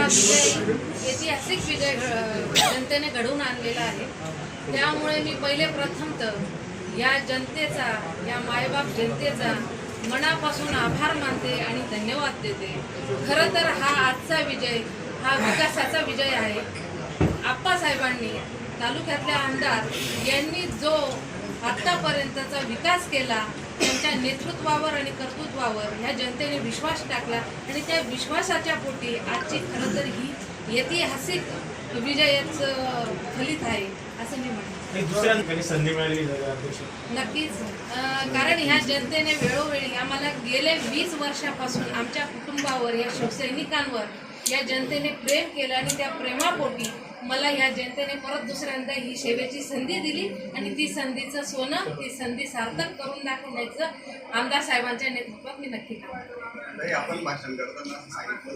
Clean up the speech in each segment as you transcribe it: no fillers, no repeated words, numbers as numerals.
विजय ऐतिहासिक विजय जनतेने घडवून आणलेला आहे। त्यामुळे मी पहिले प्रथमतः या जनतेचा, या मायबाप जनतेचा मनापासून आभार मानते आणि धन्यवाद देते। खरं तर हा आजचा विजय हा विकासाचा विजय आहे। आप्पासाहेबांनी, तालुक्यातले आमदार यांनी जो आत्तापर्यंतचा विकास केला, त्यांच्या नेतृत्वावर आणि कर्तृत्वावर ह्या जनतेने विश्वास टाकला आणि त्या विश्वासाच्या पोटी आजची खरं तर ही ऐतिहासिक विजयाचं फलित आहे असं मी म्हणते। दुसऱ्या ठिकाणी संधी मिळाली नक्कीच, कारण ह्या जनतेने वेळोवेळी आम्हाला गेले 20 वर्षापासून आमच्या कुटुंबावर, या शिवसैनिकांवर या जनतेने प्रेम केलं आणि त्या प्रेमापोटी मला ह्या जनतेने परत दुसऱ्यांदा ही सेवेची संधी दिली आणि ती संधीचं सोनं, ती संधी सार्थक करून दाखवण्याचं आमदार साहेबांच्या नेतृत्वात मी नक्की करतो। आपण भाषण करताना सांगितलं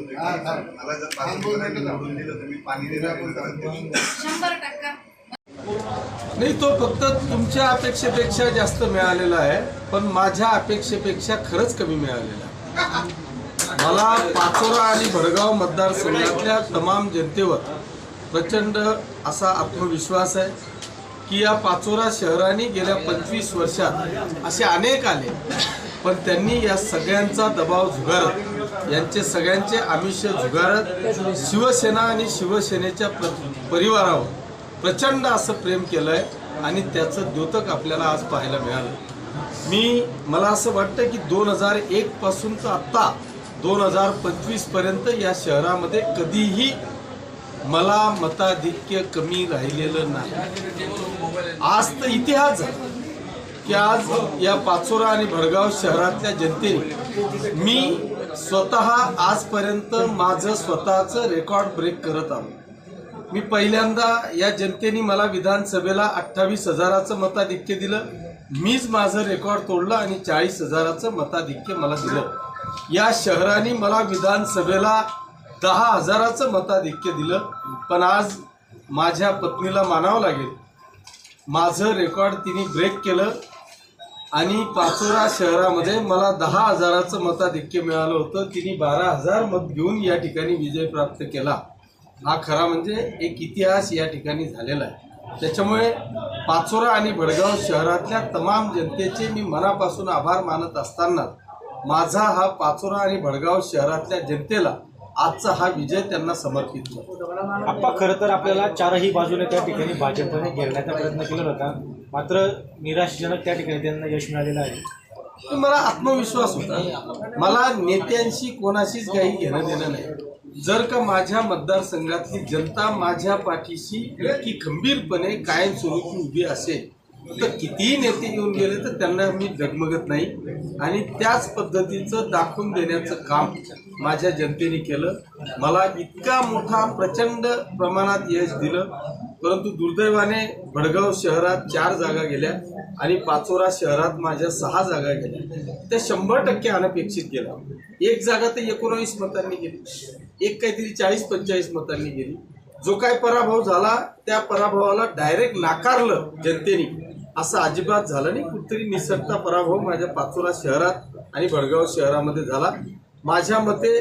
मला जर पाणी निवडून दिलं तर मी पाणी देणार 100%। नाही, तो फक्त तुमच्या अपेक्षेपेक्षा जास्त मिळालेला आहे, पण माझ्या अपेक्षेपेक्षा खरंच कमी मिळालेला आहे। मला पाचोरा आणि भडगाव मतदारसंघातल्या तमाम जनतेवर प्रचंड असा आत्मविश्वास आहे की या पाचोरा शहराने गेल्या 25 वर्षात असे अनेक आले, पण त्यांनी या सगळ्यांचा दबाव झुगारत, यांचे सगळ्यांचे आमिष झुगारत शिवसेना आणि शिवसेनेच्या परिवारावर प्रचंड असं प्रेम केलं आहे आणि त्याचं द्योतक आपल्याला आज पाहायला मिळालं। मला असं वाटतं की 2001 पासून तर आत्ता 2025 पर्यंत या शहरामध्ये कधीही मला मताधिक्य कमी राहिलेलं नाही। आज तर इतिहास झाला की आज या पाचोरा आणि भडगाव शहरातल्या जनतेने, मी स्वतः आजपर्यंत माझं स्वतःचं रेकॉर्ड ब्रेक करत आलो। मी पहिल्यांदा या जनतेने मला विधानसभेला 28,000चं मताधिक्य दिलं, मीच माझं रेकॉर्ड तोडलं आणि 40,000चं मताधिक्य मला दिलं। या शहराने मला विधानसभेला 10,000चं मताधिक्य दिलं, पण आज माझ्या पत्नीला मानावं लागेल, माझं रेकॉर्ड तिने ब्रेक केलं आणि पाचोरा शहरामध्ये मला 10,000चं मताधिक्य मिळालं होतं, तिने 12,000 मत घेऊन या ठिकाणी विजय प्राप्त केला। हा खरा म्हणजे एक इतिहास या ठिकाणी झालेला आहे। त्याच्यामुळे पाचोरा आणि भडगाव शहरातल्या तमाम जनतेचे मी मनापासून आभार मानत असताना माझा हा पाचोरा आणि भडगाव शहरातल्या जनतेला आजचा हा विजय त्यांना समर्पित करतो। आप्पा, खरं तर आपल्याला चारही बाजूने त्या ठिकाणी भाजपने घेरण्याचा प्रयत्न केला होता, मात्र निराशाजनक त्या ठिकाणी त्यांना यश मिळालेलं आहे। मला आत्मविश्वास होता, मला नेत्यांशी कोणाशीच काही घेणं देणं नाही। जर का माझ्या मतदारसंघातली जनता माझ्या पाठीशी इतकी खंबीरपणे कायमस्वरूपी उभी असेल तर कितीही नेते येऊन गेले तर त्यांना मी डगमगत नाही आणि त्याच पद्धतीचं दाखवून देण्याचं काम माझ्या जनतेने केलं। मला इतका मोठा प्रचंड प्रमाणात यश दिलं, परंतु दुर्दैवाने भडगाव शहरात 4 जागा गेल्या आणि पाचोरा शहरात माझ्या 6 जागा गेल्या। त्या 100% अनपेक्षित गेला। एक जागा तर 19 मतांनी गेली, एक काहीतरी 40-45 मतांनी गेली। जो काय पराभव झाला त्या पराभवाला डायरेक्ट नाकारलं जनतेने, असं अजिबात झालं नाही। कुठेतरी निसटता पराभव माझ्या पाचोरा शहरात आणि भडगाव शहरामध्ये झाला। माझ्या मते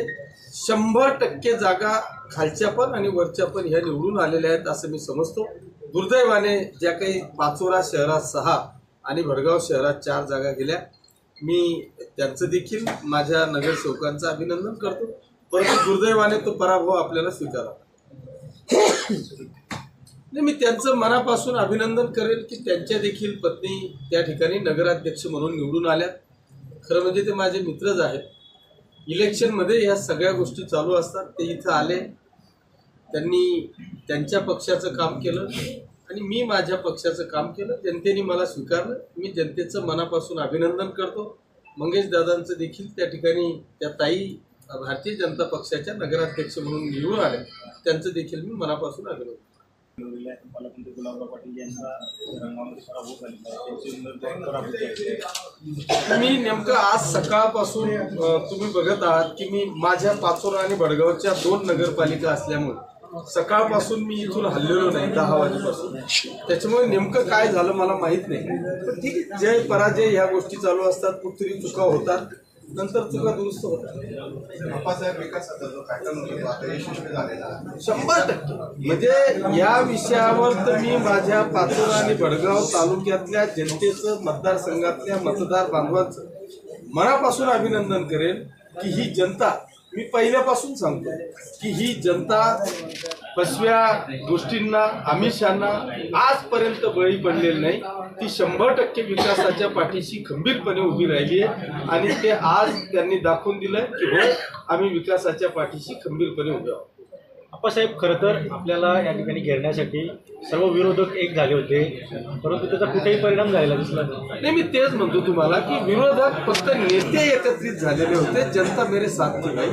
100% जागा खालच्या पण आणि वरच्या पण ह्या निवडून आलेल्या आहेत असं मी समजतो। दुर्दैवाने ज्या काही पाचोरा शहरात 6 आणि भडगाव शहरात 4 जागा गेल्या, मी त्यांचं देखील माझ्या नगरसेवकांचं अभिनंदन करतो, परंतु दुर्दैवाने तो पराभव आपल्याला स्वीकारावा। मी त्यांचं मनापासून अभिनंदन करेल की त्यांच्या देखील पत्नी त्या ठिकाणी नगराध्यक्ष म्हणून निवडून आल्या। खरं म्हणजे ते माझे मित्रच आहेत। इलेक्शनमध्ये ह्या सगळ्या गोष्टी चालू असतात, ते इथं आले, त्यांनी त्यांच्या पक्षाचं काम केलं आणि मी माझ्या पक्षाचं काम केलं। जनतेने मला स्वीकारलं, मी जनतेचं मनापासून अभिनंदन करतो। मंगेश दादांचं देखील त्या ठिकाणी त्या ताई भारतीय जनता पक्षाच्या नगराध्यक्ष म्हणून निवडून आले, त्यांचं देखील मी मनापासून अभिनंदन करतो। मी नेमकं आज सकाळपासून तुम्ही बघत आहात की मी माझ्या पाचोरा आणि भडगावच्या 2 नगरपालिका असल्यामुळे सकाळपासून मी इथून हललेलो नाही 10 वाजेपासून। त्याच्यामुळे नेमकं काय झालं मला माहित नाही, पण ठीक आहे, जय पराजय ह्या गोष्टी चालू असतात, कुठतरी चुका होतात। नंतर चुका दुरुस्त होतात. आप्पासाहेब विकासाचा जो पॅटर्न होता तो आता यशस्वी झालेला आहे. 100% म्हणजे या विषयावर तर मी माझ्या पाचोरा आणि भडगाव तालुक्यातल्या जनतेचं, मतदारसंघातल्या मतदार बांधवांचं मनापासून अभिनंदन करेन की ही जनता, मी पहिल्यापासून सांगतो की ही जनता फसव्या गोष्टींना, आमिषांना आजपर्यंत बळी पडलेली नाही. ती 100% विकासाच्या पाठीशी खंबीरपणे उभी राहिली आहे आणि ते आज त्यांनी दाखवून दिलंय की हो, आम्ही विकासाच्या पाठीशी खंबीरपणे उभे आहोत. आप्पासाहेब, खरं तर आपल्याला या ठिकाणी घेरण्यासाठी सर्व विरोधक एक झाले होते, परंतु त्याचा कुठेही परिणाम झालेला दिसला नाही. नाही, मी तेच म्हणतो तुम्हाला की विरोधक फक्त नेते एकत्रित झालेले होते, जनता मेरे साथी नाही.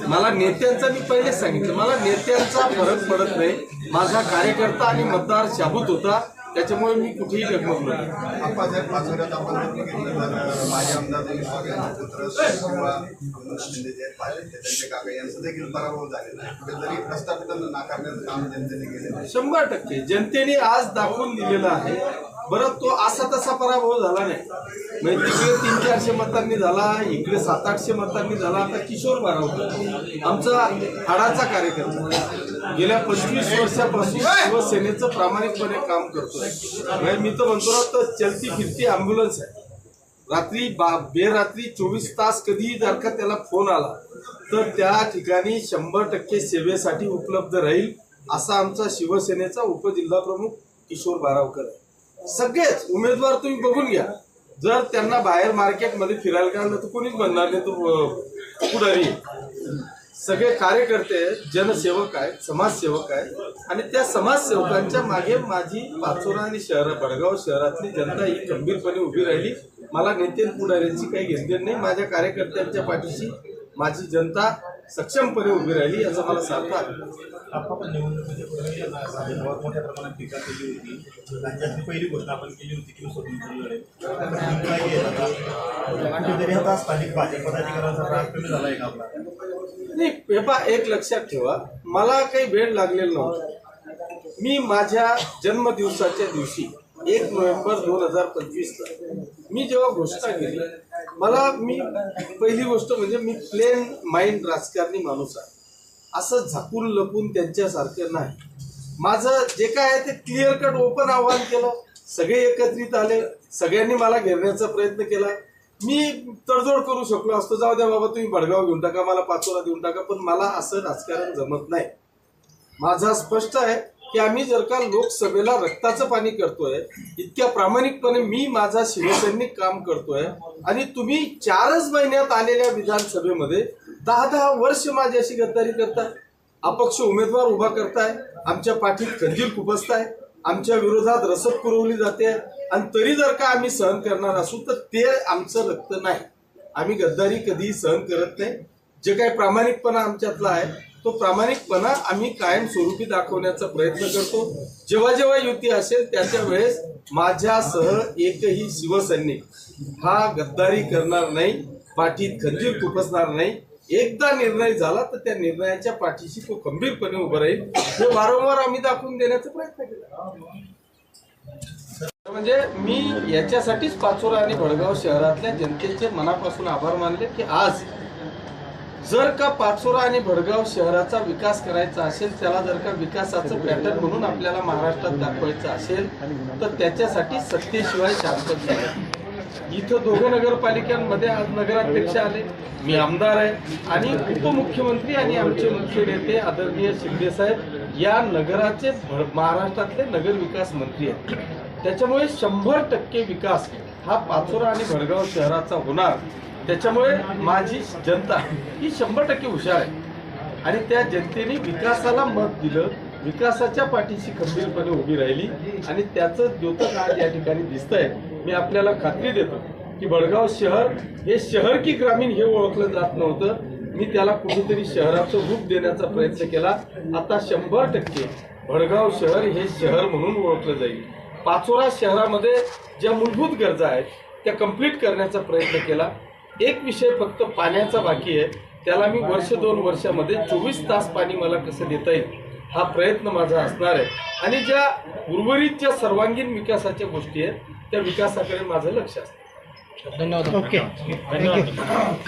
मला नेत्यांचा, मी पहिलेच सांगितलं, मला नेत्यांचा फरक पडत नाही. माझा कार्यकर्ता आणि मतदार शाबूत होता, त्याच्यामुळे मी कुठेही डगमगलो नाही. आप्पासाहेब पाचोऱ्यात आपण जर बघितलं तर माजी आमदार दिलीप वाघ यांचे पुत्र किंवा शिंदे जे आहेत भाजपचे, त्यांचे काका यांचा देखील पराभव झालेला आहे. कुठेतरी प्रस्थापितांना नाकारण्याचं काम जनतेने केलेलं आहे. 100% जनतेने आज दाखवून दिलेला आहे. बरं, तो असा तसा पराभव झाला नाही. म्हणजे तिकडे 300-400 मतांनी झाला, इकडे 700-800 मतांनी झाला. आता किशोर बारावकर आमचा हाडाचा कार्यकर्ता, गेल्या 25 वर्षापासून शिवसेनेचं प्रामाणिकपणे काम करतोय. म्हणजे मी तर म्हणतो ना, तर चलती फिरती अँब्युलन्स आहे. रात्री बेरात्री 24 तास कधीही जर का त्याला फोन आला तर त्या ठिकाणी 100% सेवेसाठी उपलब्ध राहील, असा आमचा शिवसेनेचा उपजिल्हाप्रमुख किशोर बारावकर आहे. सगळेच उमेदवार तुम्ही बघून घ्या, जर त्यांना बाहेर मार्केटमध्ये फिरायला काढलं तर कोणीच म्हणणार नाही तो पुढारी. सगळे कार्यकर्ते आहेत, जनसेवक आहेत, समाजसेवक आहेत आणि त्या समाजसेवकांच्या मागे माझी पाचोरा आणि भडगाव शहरातली जनता ही खंबीरपणे उभी राहिली. मला नेते पुढाऱ्यांची काही घेणदेण नाही. माझ्या कार्यकर्त्यांच्या पाठीशी माझी जनता सक्षमपणे उभी राहिली, याचा मला सार्थ आहे. आपण निवडणुकीच्या पूर्वी भाजपवर मोठ्या प्रमाणात टीका केली होती. राज्यातली पहिली घोषणा आपण केली होती की स्वतंत्र लढत. तरी आता स्थानिक भाजप पदाधिकाऱ्यांचा त्रास कमी झाला आहे का आपला? नाही, हे पहा, एक लक्षात ठेवा, मला काही वेळ लागलेला नव्हता. मी माझ्या जन्मदिवसाच्या दिवशी 1 नोव्हेंबर 2025ला मी जेव्हा घोषणा केली, मी पहिली गोष्ट म्हणजे मी प्लेन माइंड राजकारणी माणूस आहे. असं झाकून लपून त्यांच्यासारखं नाही. माझं जे काय आहे ते क्लिअर कट ओपन आव्हान केलं. सगळे एकत्रित आले, सगळ्यांनी मला घेरण्याचा प्रयत्न केला. मी तडजोड करू शकलो असतो, जाऊ द्या बाबा तुम्ही भडगाव घेऊन टाका, मला पाचोरा देऊन टाका, पण मला असं राजकारण जमत नाही. माझा स्पष्ट आहे की आम्ही जर का लोकसभेला रक्ताचं पाणी करतोय, इतक्या प्रामाणिकपणे मी माझा शिवसैनिक काम करतोय आणि तुम्ही 4च महिन्यात आलेल्या विधानसभेमध्ये 10-10 वर्ष माझ्याशी गद्दारी करताय, अपक्ष उमेदवार उभा करताय, आमच्या पाठीत खंजीर खुपसताय, आमच्या विरोधात रसद पुरवली जाते आणि तरी जर का आम्ही सहन करणार असू तर ते आमचं रक्त नाही. आम्ही गद्दारी कधीही सहन करत नाही. जे काही प्रामाणिकपणा आमच्यातला आहे तो प्रामाणिकपणा आम्ही कायमस्वरूपी दाखवण्याचा प्रयत्न करतो. जेव्हा जेव्हा युती असेल त्याच्या वेळेस माझ्यासह एकही शिवसैनिक हा गद्दारी करणार नाही, पाठीत खंजीर खुपसणार नाही. एकदा निर्णय झाला तर त्या निर्णयाच्या पाठीशी तो खंबीरपणे उभं राहील. हे वारंवार आम्ही दाखवून देण्याचा प्रयत्न केला. म्हणजे मी याच्यासाठीच पाचोरा आणि भडगाव शहरातल्या जनतेचे मनापासून आभार मानले की आज जर का पाचोरा आणि भडगाव शहराचा विकास करायचा असेल, त्याला जर का विकासाचं पॅटर्न म्हणून आपल्याला महाराष्ट्रात दाखवायचं असेल तर त्याच्यासाठी सत्तेशिवाय शांतता नाही. इथं 2 नगरपालिकांमध्ये आज नगराध्यक्ष आले, मी आमदार आहे आणि उपमुख्यमंत्री आणि आमचे मुख्य नेते आदरणीय शिंदे साहेब या नगराचे महाराष्ट्रातले नगर विकास मंत्री आहेत. त्याच्यामुळे 100% विकास हा पाचोरा आणि भडगाव शहराचा होणार. त्याच्यामुळे माझी जनता ही 100% हुशार आहे आणि त्या जनतेने विकासाला मत दिलं, विकासाच्या पाठीशी खंबीरपणे उभी राहिली आणि त्याचं द्योतक आज या ठिकाणी दिसतंय. मी आपल्याला खात्री देतो की भडगाव शहर हे शहर की ग्रामीण हे ओळखलं जात नव्हतं. मी त्याला कुठेतरी शहराचं रूप देण्याचा प्रयत्न केला. आता 100% भडगाव शहर हे शहर म्हणून ओळखलं जाईल. पाचोरा शहरामध्ये ज्या मूलभूत गरजा आहेत त्या कंप्लीट करण्याचा प्रयत्न केला. एक विषय फक्त पाण्याचा बाकी आहे, त्याला मी 1-2 वर्षामध्ये 24 तास पाणी मला कसं देता येईल हा प्रयत्न माझा असणार आहे आणि ज्या उर्वरित ज्या सर्वांगीण विकासाच्या गोष्टी आहेत त्या विकासाकडे माझं लक्ष असतं. धन्यवाद. Okay thank you.